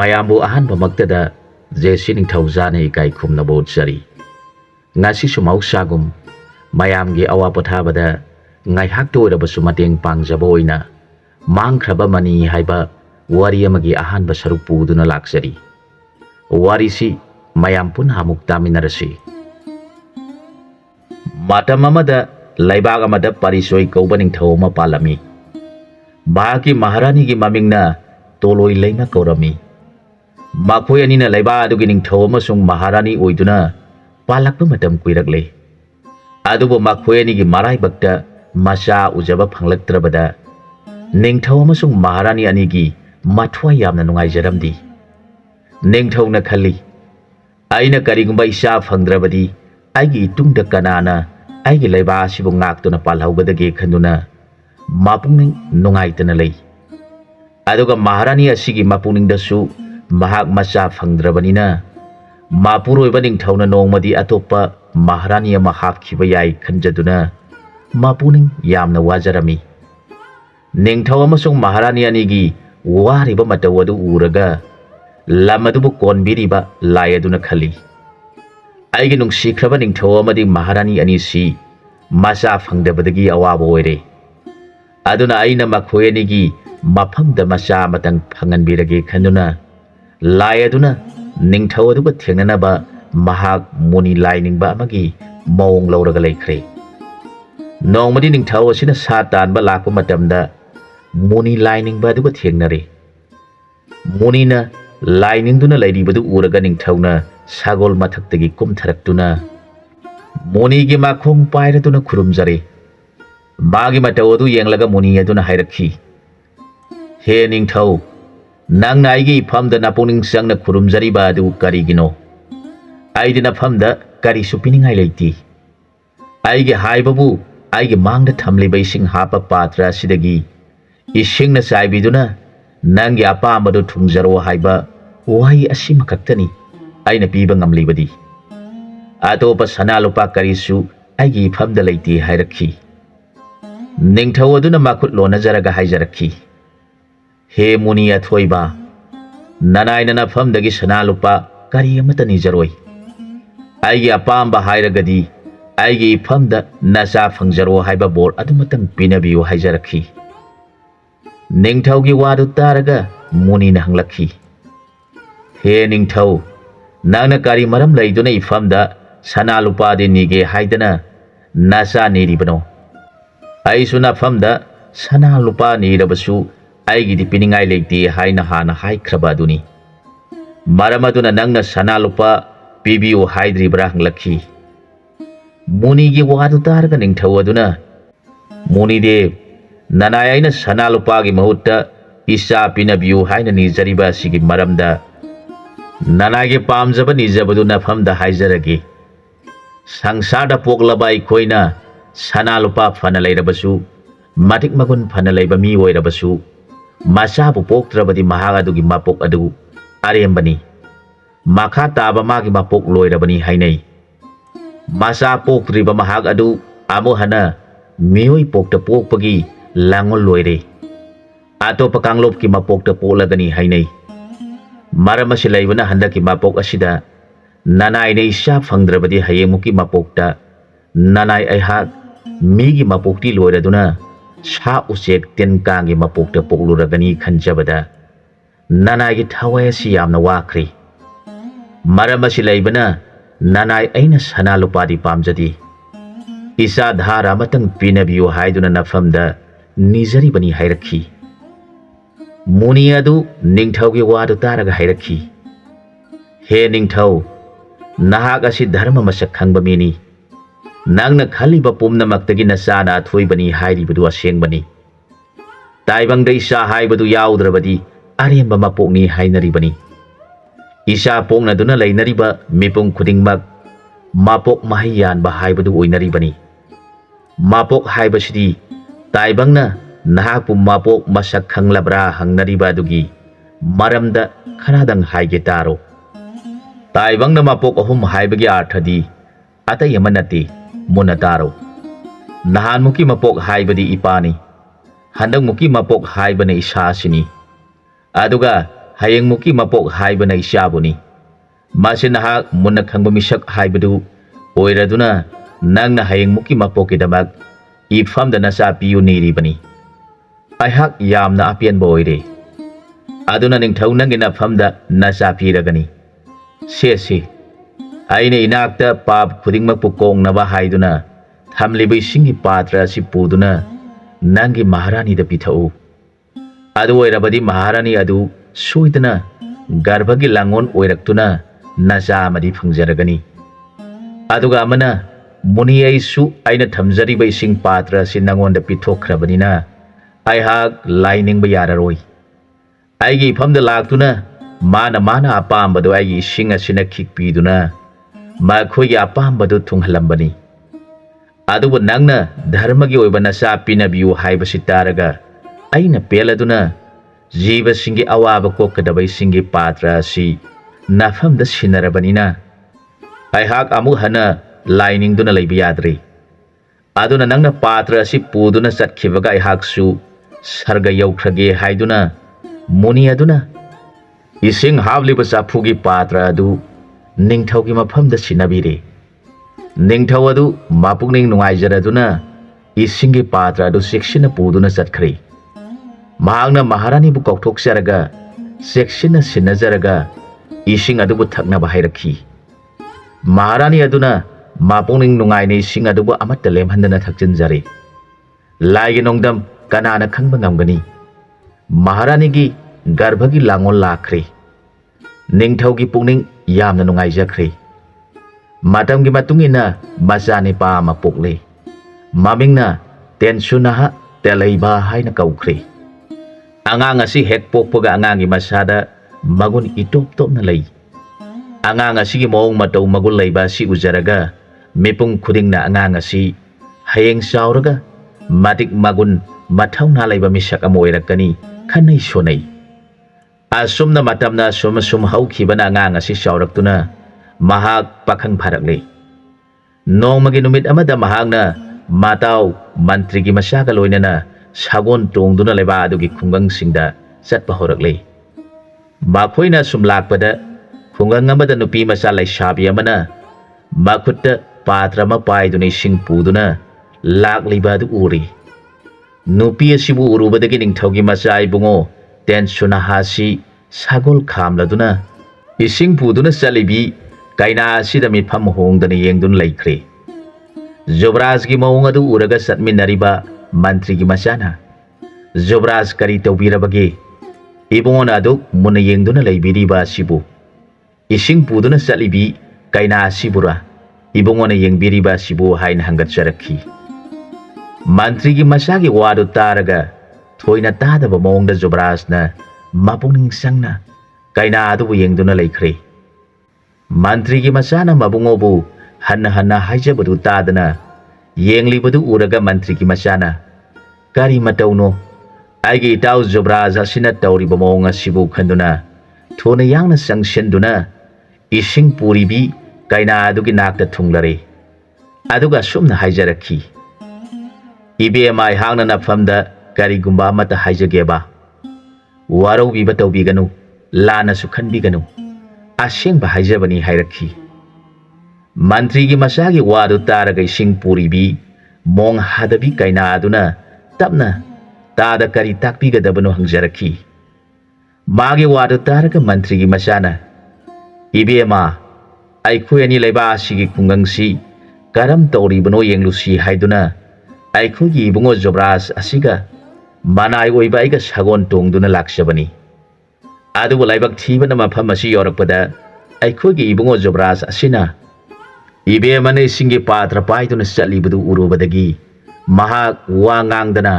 ꯃꯌꯥꯝꯕꯨ ꯑꯍꯥꯟꯕꯃꯛꯇꯗ ꯖꯦꯁꯤ ꯅꯤꯡꯊꯧꯖꯥꯅ ꯏꯀꯥꯏ ꯈꯨꯝꯅꯕ ꯎꯠꯆꯔꯤ꯫ ꯉꯁꯤꯁꯨ ꯃꯍꯧꯁꯥꯒꯨꯝ ꯃꯌꯥꯝꯒꯤ ꯑꯋꯥ ꯄꯣꯊꯥꯕꯗ ꯉꯥꯏꯍꯥꯛꯇ ꯑꯣꯏꯔꯕꯁꯨ ꯃꯇꯦꯡ ꯄꯥꯡꯖꯕ ꯑꯣꯏꯅ ꯃꯥꯡꯈ꯭ꯔꯕ ꯃꯅꯤ ꯍꯥꯏꯕ ꯋꯥꯔꯤ ꯑꯃꯒꯤ ꯑꯍꯥꯟꯕ ꯁꯔꯨꯛ ꯄꯨꯗꯨꯅ ꯂꯥꯛꯆꯔꯤ꯫ ꯋꯥꯔꯤꯁꯤ ꯃꯌꯥꯝ ꯄꯨꯟꯅ ꯑꯃꯨꯛ ꯇꯥꯃꯤꯟꯅꯔꯁꯤ꯫ ꯃꯇꯝ ꯑꯃꯗ ꯂꯩꯕꯥꯛ ꯑꯃꯗ ꯄꯥꯔꯤꯁꯣꯏ ꯀꯧꯕ ꯅꯤꯡꯊꯧ ꯑꯃ ꯄꯥꯜꯂꯝꯃꯤ꯫ ꯃꯍꯥꯛꯀꯤ ꯃꯍꯥꯔꯥꯅꯤꯒꯤ ꯃꯃꯤꯡꯅ ꯇꯣꯂꯣꯏ ꯂꯩꯃ ꯀꯧꯔꯝꯃꯤ꯫ ꯃꯈꯣꯏ ꯑꯅꯤꯅ ꯂꯩꯕꯥꯛ ꯑꯗꯨꯒꯤ ꯅꯤꯡꯊꯧ ꯑꯃꯁꯨꯡ ꯃꯍꯥꯔꯥꯅꯤ ꯑꯣꯏꯗꯨꯅ ꯄꯥꯜꯂꯛꯄ ꯃꯇꯝ ꯀꯨꯏꯔꯛꯂꯦ꯫ ꯑꯗꯨꯕꯨ ꯃꯈꯣꯏ ꯑꯅꯤꯒꯤ ꯃꯔꯥꯏꯕꯛꯇ ꯃꯆꯥ ꯎꯖꯕ ꯐꯪꯂꯛꯇ꯭ꯔꯕꯗ ꯅꯤꯡꯊꯧ ꯑꯃꯁꯨꯡ ꯃꯍꯥꯔꯥꯅꯤ ꯑꯅꯤꯒꯤ ꯃꯊ꯭ꯋꯥꯏ ꯌꯥꯝꯅ ꯅꯨꯡꯉꯥꯏꯖꯔꯝꯗꯦ꯫ ꯅꯤꯡꯊꯧꯅ ꯈꯜꯂꯤ, ꯑꯩꯅ ꯀꯔꯤꯒꯨꯝꯕ ꯏꯆꯥ ꯐꯪꯗ꯭ꯔꯕꯗꯤ ꯑꯩꯒꯤ ꯏꯇꯨꯡꯗ ꯀꯅꯥꯅ ꯑꯩꯒꯤ ꯂꯩꯕꯥꯛ ꯑꯁꯤꯕꯨ ꯉꯥꯛꯇꯨꯅ ꯄꯥꯜꯍꯧꯒꯗꯒꯦ ꯈꯟꯗꯨꯅ ꯃꯄꯨꯛꯅꯤꯡ ꯅꯨꯡꯉꯥꯏꯇꯅ ꯂꯩ꯫ ꯑꯗꯨꯒ ꯃꯍꯥꯔꯥꯅꯤ ꯑꯁꯤꯒꯤ ꯃꯄꯨꯛꯅꯤꯡꯗꯁꯨ ꯃꯍꯥꯛ ꯃꯆꯥ ꯐꯪꯗ꯭ꯔꯕꯅꯤꯅ ꯃꯄꯨꯔꯣꯏꯕ ꯅꯤꯡꯊꯧꯅ ꯅꯣꯡꯃꯗꯤ ꯑꯇꯣꯞꯄ ꯃꯍꯥꯔꯥꯅꯤ ꯑꯃ ꯍꯥꯞꯈꯤꯕ ꯌꯥꯏ ꯈꯟꯖꯗꯨꯅ ꯃꯄꯨꯛꯅꯤꯡ ꯌꯥꯝꯅ ꯋꯥꯖꯔꯝꯃꯤ꯫ ꯅꯤꯡꯊꯧ ꯑꯃꯁꯨꯡ ꯃꯍꯥꯔꯥꯅꯤ ꯑꯅꯤꯒꯤ ꯋꯥꯔꯤꯕ ꯃꯇꯧ ꯑꯗꯨ ꯎꯔꯒ ꯂꯝ ꯑꯗꯨꯕꯨ ꯀꯣꯟꯕꯤꯔꯤꯕ ꯂꯥꯏ ꯑꯗꯨꯅ ꯈꯜꯂꯤ, ꯑꯩꯒꯤ ꯅꯨꯡꯁꯤꯈ꯭ꯔꯕ ꯅꯤꯡꯊꯧ ꯑꯃꯗꯤ ꯃꯍꯥꯔꯥꯅꯤ ꯑꯅꯤꯁꯤ ꯃꯆꯥ ꯐꯪꯗꯕꯗꯒꯤ ꯑꯋꯥꯕ ꯑꯣꯏꯔꯦ꯫ ꯑꯗꯨꯅ ꯑꯩꯅ ꯃꯈꯣꯏ ꯑꯅꯤꯒꯤ ꯃꯐꯝꯗ ꯃꯆꯥ ꯑꯃꯇꯪ ꯐꯪꯍꯟꯕꯤꯔꯒꯦ ꯈꯟꯗꯨꯅ ꯂꯥꯏ ꯑꯗꯨꯅ ꯅꯤꯡꯊꯧ ꯑꯗꯨꯒ ꯊꯦꯡꯅꯅꯕ ꯃꯍꯥꯛ ꯃꯨꯅꯤ ꯂꯥꯏꯅꯤꯡꯕ ꯑꯃꯒꯤ ꯃꯑꯣꯡ ꯂꯧꯔꯒ ꯂꯩꯈ꯭ꯔꯦ꯫ ꯅꯣꯡꯃꯗꯤ ꯅꯤꯡꯊꯧ ꯑꯁꯤꯅ ꯁꯥ ꯇꯥꯟꯕ ꯂꯥꯛꯄ ꯃꯇꯝꯗ ꯃꯨꯅꯤ ꯂꯥꯏꯅꯤꯡꯕ ꯑꯗꯨꯒ ꯊꯦꯡꯅꯔꯦ꯫ ꯃꯨꯅꯤꯅ ꯂꯥꯏꯅꯤꯡꯗꯨꯅ ꯂꯩꯔꯤꯕꯗꯨ ꯎꯔꯒ ꯅꯤꯡꯊꯧꯅ ꯁꯒꯣꯜ ꯃꯊꯛꯇꯒꯤ ꯀꯨꯝꯊꯔꯛꯇꯨꯅ ꯃꯨꯅꯤꯒꯤ ꯃꯈꯣꯡ ꯄꯥꯏꯔꯗꯨꯅ ꯈꯨꯔꯨꯝꯖꯔꯦ꯫ ꯃꯥꯒꯤ ꯃꯇꯧ ꯑꯗꯨ ꯌꯦꯡꯂꯒ ꯃꯨꯅꯤ ꯑꯗꯨꯅ ꯍꯥꯏꯔꯛꯈꯤ, ꯍꯦ ꯅꯤꯡꯊꯧ, ꯅꯪꯅ ꯑꯩꯒꯤ ꯏꯐꯝꯗ ꯅꯄꯨꯛꯅꯤꯡ ꯆꯪꯅ ꯈꯨꯔꯨꯝꯖꯔꯤꯕ ꯑꯗꯨ ꯀꯔꯤꯒꯤꯅꯣ? ꯑꯩꯗꯤ ꯅꯐꯝꯗ ꯀꯔꯤꯁꯨ ꯄꯤꯅꯤꯡꯉꯥꯏ ꯂꯩꯇꯦ꯫ ꯑꯩꯒꯤ ꯍꯥꯏꯕꯕꯨ ꯑꯩꯒꯤ ꯃꯥꯡꯗ ꯊꯝꯂꯤꯕ ꯏꯁꯤꯡ ꯍꯥꯞꯄ ꯄꯥꯇ꯭ꯔ ꯑꯁꯤꯗꯒꯤ ꯏꯁꯤꯡꯅ ꯆꯥꯏꯕꯤꯗꯨꯅ ꯅꯪꯒꯤ ꯑꯄꯥꯝꯕꯗꯨ ꯊꯨꯡꯖꯔꯣ ꯍꯥꯏꯕ ꯋꯥꯍꯩ ꯑꯁꯤꯃꯈꯛꯇꯅꯤ ꯑꯩꯅ ꯄꯤꯕ ꯉꯝꯂꯤꯕꯗꯤ꯫ ꯑꯇꯣꯞꯄ ꯁꯅꯥ ꯂꯨꯄꯥ ꯀꯔꯤꯁꯨ ꯑꯩꯒꯤ ꯏꯐꯝꯗ ꯂꯩꯇꯦ ꯍꯥꯏꯔꯛꯈꯤ꯫ ꯅꯤꯡꯊꯧ ꯑꯗꯨꯅ ꯃꯈꯨꯠ ꯂꯣꯟꯅꯖꯔꯒ ꯍꯥꯏꯖꯔꯛꯈꯤ, ꯍꯦ ꯃꯨꯅꯤ ꯑꯊꯣꯏꯕ, ꯅꯅꯥꯏꯅ ꯅꯐꯝꯗꯒꯤ ꯁꯅꯥ ꯂꯨꯄꯥ ꯀꯔꯤ ꯑꯃꯠꯇ ꯅꯤꯖꯔꯣꯏ꯫ ꯑꯩꯒꯤ ꯑꯄꯥꯝꯕ ꯍꯥꯏꯔꯒꯗꯤ ꯑꯩꯒꯤ ꯏꯐꯝꯗ ꯅꯆꯥ ꯐꯪꯖꯔꯣ ꯍꯥꯏꯕ ꯕꯣꯔ ꯑꯗꯨꯃꯇꯪ ꯄꯤꯅꯕꯤꯌꯨ ꯍꯥꯏꯖꯔꯛꯈꯤ꯫ ꯅꯤꯡꯊꯧꯒꯤ ꯋꯥꯗꯨ ꯇꯥꯔꯒ ꯃꯨꯅꯤꯅ ꯍꯪꯂꯛꯈꯤ, ꯍꯦ ꯅꯤꯡꯊꯧ, ꯅꯪꯅ ꯀꯔꯤ ꯃꯔꯝ ꯂꯩꯗꯨꯅ ꯏꯐꯝꯗ ꯁꯅꯥ ꯂꯨꯄꯥꯗꯤ ꯅꯤꯒꯦ ꯍꯥꯏꯗꯅ ꯅꯆꯥ ꯅꯤꯔꯤꯕꯅꯣ? ꯑꯩꯁꯨ ꯅꯐꯝꯗ ꯁꯅꯥ ꯂꯨꯄꯥ ꯅꯤꯔꯕꯁꯨ ꯑꯩꯒꯤꯗꯤ ꯄꯤꯅꯤꯡꯉꯥꯏ ꯂꯩꯇꯦ ꯍꯥꯏꯅ ꯍꯥꯟꯅ ꯍꯥꯏꯈ꯭ꯔꯕ ꯑꯗꯨꯅꯤ꯫ ꯃꯔꯝ ꯑꯗꯨꯅ ꯅꯪꯅ ꯁꯅꯥ ꯂꯨꯄꯥ ꯄꯤꯕꯤꯌꯨ ꯍꯥꯏꯗ꯭ꯔꯤꯕ꯭ꯔꯥ ꯍꯪꯂꯛꯈꯤ꯫ ꯃꯨꯅꯤꯒꯤ ꯋꯥꯗꯨ ꯇꯥꯔꯒ ꯅꯤꯡꯊꯧ ꯑꯗꯨꯅ, ꯃꯨꯅꯤꯗꯦꯕ, ꯅꯅꯥꯏ ꯑꯩꯅ ꯁꯅꯥ ꯂꯨꯄꯥꯒꯤ ꯃꯍꯨꯠꯇ ꯏꯆꯥ ꯄꯤꯅꯕꯤꯌꯨ ꯍꯥꯏꯅ ꯅꯤꯖꯔꯤꯕ ꯑꯁꯤꯒꯤ ꯃꯔꯝꯗ ꯅꯅꯥꯏꯒꯤ ꯄꯥꯝꯖꯕ ꯅꯤꯖꯕꯗꯨ ꯅꯐꯝꯗ ꯍꯥꯏꯖꯔꯒꯦ꯫ ꯁꯪꯁꯥꯔꯗ ꯄꯣꯛꯂꯕ ꯑꯩꯈꯣꯏꯅ ꯁꯅꯥ ꯂꯨꯄꯥ ꯐꯅ ꯂꯩꯔꯕꯁꯨ, ꯃꯇꯤꯛ ꯃꯒꯨꯟ ꯐꯅ ꯂꯩꯕ ꯃꯤ ꯑꯣꯏꯔꯕꯁꯨ, ꯃꯆꯥꯕꯨ ꯄꯣꯛꯇ꯭ꯔꯕꯗꯤ ꯃꯍꯥꯛ ꯑꯗꯨꯒꯤ ꯃꯄꯣꯛ ꯑꯗꯨ ꯑꯔꯦꯝꯕꯅꯤ, ꯃꯈꯥ ꯇꯥꯕ ꯃꯥꯒꯤ ꯃꯄꯣꯛ ꯂꯣꯏꯔꯕꯅꯤ ꯍꯥꯏꯅꯩ꯫ ꯃꯆꯥ ꯄꯣꯛꯇ꯭ꯔꯤꯕ ꯃꯍꯥꯛ ꯑꯗꯨ ꯑꯃꯨꯛ ꯍꯟꯅ ꯃꯤꯑꯣꯏ ꯄꯣꯛꯇ ꯄꯣꯛꯄꯒꯤ ꯂꯥꯡꯑꯣꯜ ꯂꯣꯏꯔꯦ, ꯑꯇꯣꯞꯄ ꯀꯥꯡꯂꯨꯞꯀꯤ ꯃꯄꯣꯛꯇ ꯄꯣꯛꯂꯒꯅꯤ ꯍꯥꯏꯅꯩ꯫ ꯃꯔꯝ ꯑꯁꯤ ꯂꯩꯕꯅ ꯍꯟꯗꯛꯀꯤ ꯃꯄꯣꯛ ꯑꯁꯤꯗ ꯅꯅꯥꯏꯅ ꯏꯆꯥ ꯐꯪꯗ꯭ꯔꯕꯗꯤ ꯍꯌꯦꯡꯃꯨꯛꯀꯤ ꯃꯄꯣꯛꯇ ꯅꯅꯥꯏ ꯑꯩꯍꯥꯛ ꯃꯤꯒꯤ ꯃꯄꯣꯛꯇꯤ ꯂꯣꯏꯔꯗꯨꯅ ꯁꯥ ꯎꯆꯦꯛ ꯇꯤꯟ ꯀꯥꯡꯒꯤ ꯃꯄꯣꯛꯇ ꯄꯣꯛꯂꯨꯔꯒꯅꯤ ꯈꯟꯖꯕꯗ ꯅꯅꯥꯏꯒꯤ ꯊꯋꯥꯏ ꯑꯁꯤ ꯌꯥꯝꯅ ꯋꯥꯈ꯭ꯔꯦ꯫ ꯃꯔꯝ ꯑꯁꯤ ꯂꯩꯕꯅ ꯅꯅꯥꯏ ꯑꯩꯅ ꯁꯅꯥ ꯂꯨꯄꯥꯗꯤ ꯄꯥꯝꯖꯗꯦ, ꯏꯆꯥ ꯙꯥꯔ ꯑꯃꯇꯪ ꯄꯤꯅꯕꯤꯌꯨ ꯍꯥꯏꯗꯨꯅ ꯅꯐꯝꯗ ꯅꯤꯖꯔꯤꯕꯅꯤ ꯍꯥꯏꯔꯛꯈꯤ꯫ ꯃꯨꯅꯤ ꯑꯗꯨ ꯅꯤꯡꯊꯧꯒꯤ ꯋꯥꯗꯨ ꯇꯥꯔꯒ ꯍꯥꯏꯔꯛꯈꯤ, ꯍꯦ ꯅꯤꯡꯊꯧ, ꯅꯍꯥꯛ ꯑꯁꯤ ꯙꯔꯃ ꯃꯁꯛ ꯈꯪꯕ ꯃꯤꯅꯤ꯫ ꯅꯪꯅ ꯈꯜꯂꯤꯕ ꯄꯨꯝꯅꯃꯛꯇꯒꯤ ꯅꯆꯥꯅ ꯑꯊꯣꯏꯕꯅꯤ ꯍꯥꯏꯔꯤꯕꯗꯨ ꯑꯁꯦꯡꯕꯅꯤ꯫ ꯇꯥꯏꯕꯪꯗ ꯏꯆꯥ ꯍꯥꯏꯕꯗꯨ ꯌꯥꯎꯗ꯭ꯔꯕꯗꯤ ꯑꯔꯦꯝꯕ ꯃꯄꯣꯛꯅꯤ ꯍꯥꯏꯅꯔꯤꯕꯅꯤ꯫ ꯏꯆꯥ ꯄꯣꯛꯅꯗꯨꯅ ꯂꯩꯅꯔꯤꯕ ꯃꯤꯄꯨꯝ ꯈꯨꯗꯤꯡꯃꯛ ꯃꯄꯣꯛ ꯃꯍꯩ ꯌꯥꯟꯕ ꯍꯥꯏꯕꯗꯨ ꯑꯣꯏꯅꯔꯤꯕꯅꯤ꯫ ꯃꯄꯣꯛ ꯍꯥꯏꯕꯁꯤꯗꯤ ꯇꯥꯏꯕꯪꯅ ꯅꯍꯥꯛꯄꯨ ꯃꯄꯣꯛ ꯃꯁꯛ ꯈꯪꯂꯕ꯭ꯔꯥ ꯍꯪꯅꯔꯤꯕ ꯑꯗꯨꯒꯤ ꯃꯔꯝꯗ ꯈꯔꯗꯪ ꯍꯥꯏꯒꯦ ꯇꯥꯔꯣ꯫ ꯇꯥꯏꯕꯪꯅ ꯃꯄꯣꯛ ꯑꯍꯨꯝ ꯍꯥꯏꯕꯒꯤ ꯑꯥꯔꯊꯗꯤ ꯑꯇꯩ ꯑꯃ ꯅꯠꯇꯦ, ꯃꯨꯟꯅ ꯇꯥꯔꯣ꯫ ꯅꯍꯥꯟꯃꯨꯛꯀꯤ ꯃꯄꯣꯛ ꯍꯥꯏꯕꯗꯤ ꯏꯄꯥꯅꯤ, ꯍꯟꯗꯛꯃꯨꯛꯀꯤ ꯃꯄꯣꯛ ꯍꯥꯏꯕꯅ ꯏꯁꯥ ꯑꯁꯤꯅꯤ, ꯑꯗꯨꯒ hayengmuki mapok haibana isyabuni masin nahak munna khangba misak haibadu oiraduna nangna hayengmuki mapoki damak ifamda nasa piyu niribani aihak yamna apian boire aduna ningthau nangi nafamda nasa piragani se aine inakta pap khudingmak pukong naba haiduna thamlibai singi patra si puduna nangi maharani da pithau adu oirabadi maharani adu soidana garbagi langon oiraktuna naja amadi phangjaragani aduga amana muni aisu aina thamjari bai sing patra si nangon da pithokkhrabanina aihak laining ba yararoi aigi famda laktuna mana apambadu aigi sing asina khikpiduna makhoi apambadu thunghalambani adubu nangna dharmagi oiba nasa pinabiu haibasi taraga aina peladuna jiba singi awaba kokadabai singi patra si nafamda sinarabanina aihak amu hana lining duna leibi yadri aduna nangna patra si puduna satkhibaga aihak su sarga yaukrage haiduna muni aduna ising havliba saphugi patra adu ningthaugi mafamda sinabire ningthau adu mapukning nungaijaraduna isingi patra adu seksina puduna satkhri mahangna maharani bu kaukthokjaraga seksina sinajaraga ising adu bu thakna bahairakhi maharani aduna mapukning nungaine ising adu bu amatta lemhandana thakjinjare laigi nongdam kanana khangba ngamgani maharani gi garbagi langon lakhre ningthau gi pukning yamna nungaijakhre matamgi matungina majani pa ama pokle mamingna tensunaha telaiba haina kaukre angang asi hek pokpaga angangi masada magun itop na lei angang asi gi mong matau magul leiba si ujaraga mipung khudingna angang asi hayeng sauraga matik magun mathauna leiba misak amoirakani khanai sonai asumna matamna sum haukibana angang asi sauraktuna mahak pakhang pharakle nongmagi numit amada mahakna matau mantri gi masaga loinana sagon tongduna leba adugi khungang singda chatpa horakle makhoina sum lakpada khungang amada nupi masa laisabi amana makhutta patra ma paiduna sing puduna lakliba du uri nupi asibu urubadagi ningthaugi masa ibungo tensuna hasi sagol khamladuna ising puduna chalibi kaina asida mifam hongdana yengdun laikre Jubraj gi mawung adu uraga satminariba mantri gi masana Jubraj kari tawbirabagi ibungona adu muna yengduna laibiriba sibu ising puduna salibi kaina asibura ibungona yengbiriba sibu hain hangatjarakhi mantri gi masagi wadu taraga thoina tadaba mawungda Jubrajna mapungning sangna kaina adu yengduna laikre mantri gi masana mabungobu hanna haijabadu tadana yenglibadu uraga mantri gi masana kari matauno aigi tau Jubraj asina tawriba mawung asibu khanduna thona yangna sangshenduna ising puribi kaina adugi nakta thunglare aduga sumna haijarakhi ibe mai hangna nafamda kari gumba mata haijageba warau biba tawbiganu lana su khanbiganu aseng bahajabani hairakhi mantri gi masagi wadu taraga ising puribi mong hadabi kaina aduna tapna tada kari takpiga dabano hangjarakhi magi wadu taraga mantri gi masana ibema aikhoi ani leiba asigi khungangsi karam tawribano yenglusi haiduna aikhoi gi ibungo Jubraj asiga manai oiba aiga sagon tongduna lakshabani adubu laibak thibana mafam asi yorakpada aikhoi ibungo Jubraj asina ibe mane singi patra paiduna chalibadu urubadagi mahak wangangdana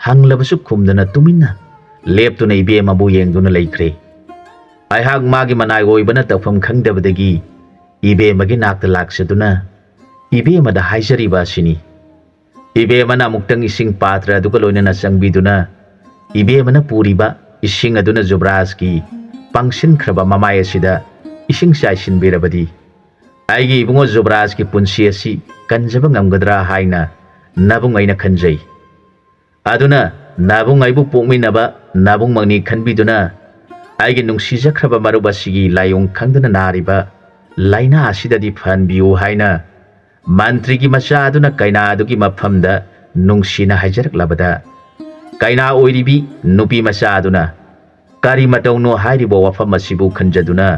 hanglabasu khumdana tuminna leptuna ibe mabu yengduna laikre aihak magi manai oibana tafam khangdabadagi ibe magi nakta laksaduna ibe mada haijariba asini ibe mana muktang ising patra aduga loinana changbiduna ibe mana puriba ising aduna Jubraj ki pangsin khraba mamai asida ising saisin birabadi aigi ibungo Jubraj ki punsi asi kanjaba ngamgadra haina nabung aina khanjai aduna nabung aibu pokminaba nabung mangni khanbiduna ꯑꯩꯒꯤ ꯅꯨꯡꯁꯤꯖꯈ꯭ꯔꯕ ꯃꯔꯨꯞ ꯑꯁꯤꯒꯤ ꯂꯥꯏꯑꯣꯡ ꯈꯪꯗꯅ ꯅꯥꯔꯤꯕ ꯂꯥꯏꯅꯥ ꯑꯁꯤꯗꯗꯤ ꯐꯍꯟꯕꯤꯌꯨ ꯍꯥꯏꯅ ꯃꯟꯇ꯭ꯔꯤꯒꯤ ꯃꯆꯥ ꯑꯗꯨꯅ ꯀꯩꯅꯥ ꯑꯗꯨꯒꯤ ꯃꯐꯝꯗ ꯅꯨꯡꯁꯤꯅ ꯍꯥꯏꯖꯔꯛꯂꯕꯗ ꯀꯩꯅꯥ ꯑꯣꯏꯔꯤꯕꯤ ꯅꯨꯄꯤ ꯃꯆꯥ ꯑꯗꯨꯅ ꯀꯔꯤ ꯃꯇꯧꯅꯣ ꯍꯥꯏꯔꯤꯕ ꯋꯥꯐꯝ ꯑꯁꯤꯕꯨ ꯈꯟꯖꯗꯨꯅ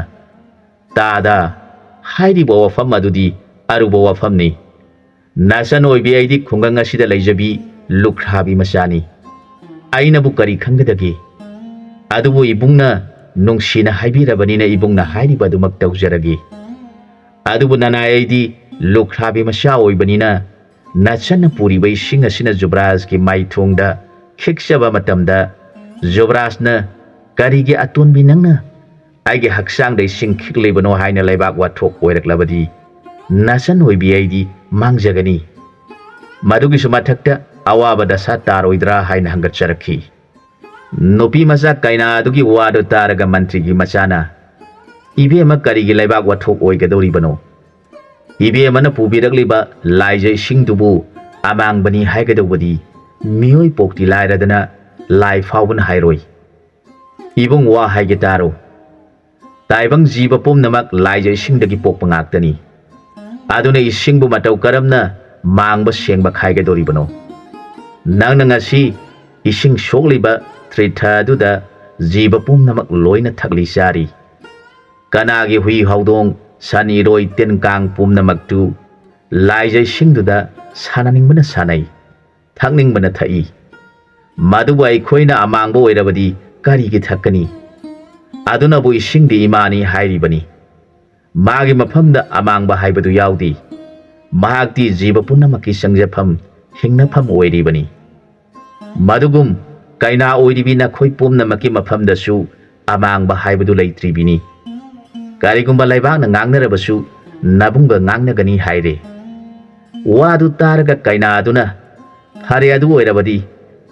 ꯇꯥꯗ ꯍꯥꯏꯔꯤꯕ ꯋꯥꯐꯝ ꯑꯗꯨꯗꯤ ꯑꯔꯨꯕ ꯋꯥꯐꯝꯅꯤ ꯅꯆꯟ ꯑꯣꯏꯕꯤ ꯑꯩꯗꯤ ꯈꯨꯡꯒꯪ ꯑꯁꯤꯗ ꯂꯩꯖꯕꯤ ꯂꯨꯈ꯭ꯔꯥꯕꯤ ꯃꯆꯥꯅꯤ ꯑꯩꯅꯕꯨ ꯀꯔꯤ ꯈꯪꯒꯗꯒꯦ ꯑꯗꯨꯕꯨ ꯏꯕꯨꯡꯅ ꯅꯨꯡꯁꯤꯅ ꯍꯥꯏꯕꯤꯔꯕꯅꯤꯅ ꯏꯕꯨꯡꯅ ꯍꯥꯏꯔꯤꯕ ꯑꯗꯨꯃꯛ ꯇꯧꯖꯔꯒꯦ ꯑꯗꯨꯕꯨ ꯅꯅꯥꯏ ꯑꯩꯗꯤ ꯂꯨꯈ꯭ꯔꯥꯕꯤ ꯃꯆꯥ ꯑꯣꯏꯕꯅꯤꯅ ꯅꯆꯟꯅ ꯄꯨꯔꯤꯕ ꯏꯁꯤꯡ ꯑꯁꯤꯅ ꯖꯨꯕ꯭ꯔꯥꯖꯀꯤ ꯃꯥꯏꯊꯣꯡꯗ ꯈꯤꯛꯆꯕ ꯃꯇꯝꯗ ꯖꯨꯕ꯭ꯔꯥꯖꯅ ꯀꯔꯤꯒꯤ ꯑꯇꯣꯟꯕꯤ ꯅꯪꯅ ꯑꯩꯒꯤ ꯍꯛꯆꯥꯡꯗ ꯏꯁꯤꯡ ꯈꯤꯛꯂꯤꯕꯅꯣ ꯍꯥꯏꯅ ꯂꯩꯕꯥꯛ ꯋꯥꯊꯣꯛ ꯑꯣꯏꯔꯛꯂꯕꯗꯤ ꯅꯆꯟ ꯑꯣꯏꯕꯤ ꯑꯩꯗꯤ ꯃꯥꯡꯖꯒꯅꯤ ꯃꯗꯨꯒꯤꯁꯨ ꯃꯊꯛꯇ ꯑꯋꯥꯕ ꯗꯁꯥ ꯇꯥꯔꯣꯏꯗ꯭ꯔꯥ ꯍꯥꯏꯅ ꯍꯪꯒꯠꯆꯔꯛꯈꯤ ꯅꯨꯄꯤ ꯃꯆꯥ ꯀꯩꯅꯥ ꯑꯗꯨꯒꯤ ꯋꯥꯗꯨ ꯇꯥꯔꯒ ꯃꯟꯇ꯭ꯔꯤꯒꯤ ꯃꯆꯥꯅ ꯏꯕꯦꯝꯃ ꯀꯔꯤꯒꯤ ꯂꯩꯕꯥꯛ ꯋꯥꯊꯣꯛ ꯑꯣꯏꯒꯗꯧꯔꯤꯕꯅꯣ ꯏꯕꯦꯝꯃꯅ ꯄꯨꯕꯤꯔꯛꯂꯤꯕ ꯂꯥꯏꯖ ꯏꯁꯤꯡꯗꯨꯕꯨ ꯑꯃꯥꯡꯕꯅꯤ ꯍꯥꯏꯒꯗꯧꯕꯗꯤ ꯃꯤꯑꯣꯏ ꯄꯣꯛꯇꯤ ꯂꯥꯏꯔꯗꯅ ꯂꯥꯏ ꯐꯥꯎꯕꯅ ꯍꯥꯏꯔꯣꯏ ꯏꯕꯨꯡ ꯋꯥ ꯍꯥꯏꯒꯦ ꯇꯥꯔꯣ ꯇꯥꯏꯕꯪ ꯖꯤꯕ ꯄꯨꯝꯅꯃꯛ ꯂꯥꯏꯖ ꯏꯁꯤꯡꯗꯒꯤ ꯄꯣꯛꯄ ꯉꯥꯛꯇꯅꯤ ꯑꯗꯨꯅ ꯏꯁꯤꯡꯕꯨ ꯃꯇꯧ ꯀꯔꯝꯅ ꯃꯥꯡꯕ ꯁꯦꯡꯕ ꯈꯥꯏꯒꯗꯧꯔꯤꯕꯅꯣ ꯅꯪꯅ ꯉꯁꯤ ꯏꯁꯤꯡ ꯁꯣꯛꯂꯤꯕ ꯇ꯭ꯔꯤꯊ ꯑꯗꯨꯗ ꯖꯤꯕ ꯄꯨꯝꯅꯃꯛ ꯂꯣꯏꯅ ꯊꯛꯂꯤ ꯆꯥꯔꯤ ꯀꯅꯥꯒꯤ ꯍꯨꯏ ꯍꯧꯗꯣꯡ ꯁꯟ ꯏꯔꯣꯏ ꯇꯤꯟ ꯀꯥꯡ ꯄꯨꯝꯅꯃꯛꯇꯨ ꯂꯥꯏꯖ ꯏꯁꯤꯡꯗꯨꯗ ꯁꯥꯟꯅꯅꯤꯡꯕꯅ ꯁꯥꯟꯅꯩ ꯊꯛꯅꯤꯡꯕꯅ ꯊꯛꯏ ꯃꯗꯨꯕꯨ ꯑꯩꯈꯣꯏꯅ ꯑꯃꯥꯡꯕ ꯑꯣꯏꯔꯕꯗꯤ ꯀꯔꯤꯒꯤ ꯊꯛꯀꯅꯤ ꯑꯗꯨꯅꯕꯨ ꯏꯁꯤꯡꯗꯤ ꯏꯃꯥꯅꯤ ꯍꯥꯏꯔꯤꯕꯅꯤ ꯃꯥꯒꯤ ꯃꯐꯝꯗ ꯑꯃꯥꯡꯕ ꯍꯥꯏꯕꯗꯨ ꯌꯥꯎꯗꯦ ꯃꯍꯥꯛꯇꯤ ꯖꯤꯕ ꯄꯨꯝꯅꯃꯛꯀꯤ ꯆꯪꯖꯐꯝ ꯍꯤꯡꯅꯐꯝ ꯑꯣꯏꯔꯤꯕꯅꯤ ꯃꯗꯨꯒꯨꯝ ꯀꯩꯅꯥ ꯑꯣꯏꯔꯤꯕꯤ ꯅꯈꯣꯏ ꯄꯨꯝꯅꯃꯛꯀꯤ ꯃꯐꯝꯗꯁꯨ ꯑꯃꯥꯡꯕ ꯍꯥꯏꯕꯗꯨ ꯂꯩꯇ꯭ꯔꯤꯕꯤꯅꯤ ꯀꯔꯤꯒꯨꯝꯕ ꯂꯩꯕꯥꯛꯅ ꯉꯥꯡꯅꯔꯕꯁꯨ ꯅꯕꯨꯡꯒ ꯉꯥꯡꯅꯒꯅꯤ ꯍꯥꯏꯔꯦ ꯋꯥꯗꯨ ꯇꯥꯔꯒ ꯀꯩꯅꯥ ꯑꯗꯨꯅ ꯐꯔꯦ ꯑꯗꯨ ꯑꯣꯏꯔꯕꯗꯤ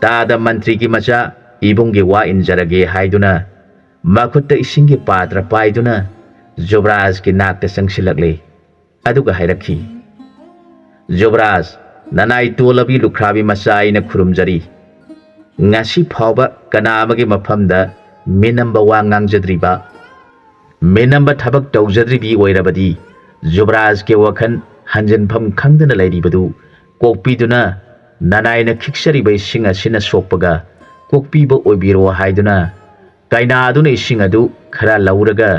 ꯇꯥꯗ ꯃꯟꯇ꯭ꯔꯤꯒꯤ ꯃꯆꯥ ꯏꯕꯨꯡꯒꯤ ꯋꯥ ꯏꯟꯖꯔꯒꯦ ꯍꯥꯏꯗꯨꯅ ꯃꯈꯨꯠꯇ ꯏꯁꯤꯡꯒꯤ ꯄꯥꯇ꯭ꯔ ꯄꯥꯏꯗꯨꯅ ꯖꯨꯕ꯭ꯔꯥꯖꯀꯤ ꯅꯥꯛꯇ ꯆꯪꯁꯤꯜꯂꯛꯂꯦ ꯑꯗꯨꯒ ꯍꯥꯏꯔꯛꯈꯤ ꯖꯨꯕ꯭ꯔꯥꯖ ꯅꯅꯥꯏ ꯇꯣꯜꯂꯕꯤ ꯂꯨꯈ꯭ꯔꯥꯕꯤ ꯃꯆꯥ ꯑꯩꯅ ꯈꯨꯔꯨꯝꯖꯔꯤ ꯉꯁꯤ ꯐꯥꯎꯕ ꯀꯅꯥ ꯑꯃꯒꯤ ꯃꯐꯝꯗ ꯃꯤꯅꯝꯕ ꯋꯥ ꯉꯥꯡꯖꯗ꯭ꯔꯤꯕ ꯃꯤꯅꯝꯕ ꯊꯕꯛ ꯇꯧꯖꯗ꯭ꯔꯤꯕꯤ ꯑꯣꯏꯔꯕꯗꯤ ꯖꯨꯕ꯭ꯔꯥꯖꯀꯤ ꯋꯥꯈꯜ ꯍꯟꯖꯤꯟꯐꯝ ꯈꯪꯗꯅ ꯂꯩꯔꯤꯕꯗꯨ ꯀꯣꯛꯄꯤꯗꯨꯅ ꯅꯅꯥꯏꯅ ꯈꯤꯛꯆꯔꯤꯕ ꯏꯁꯤꯡ ꯑꯁꯤꯅ ꯁꯣꯛꯄꯒ ꯀꯣꯛꯄꯤꯕ ꯑꯣꯏꯕꯤꯔꯣ ꯍꯥꯏꯗꯨꯅ ꯀꯩꯅꯥ ꯑꯗꯨꯅ ꯏꯁꯤꯡ ꯑꯗꯨ ꯈꯔ ꯂꯧꯔꯒ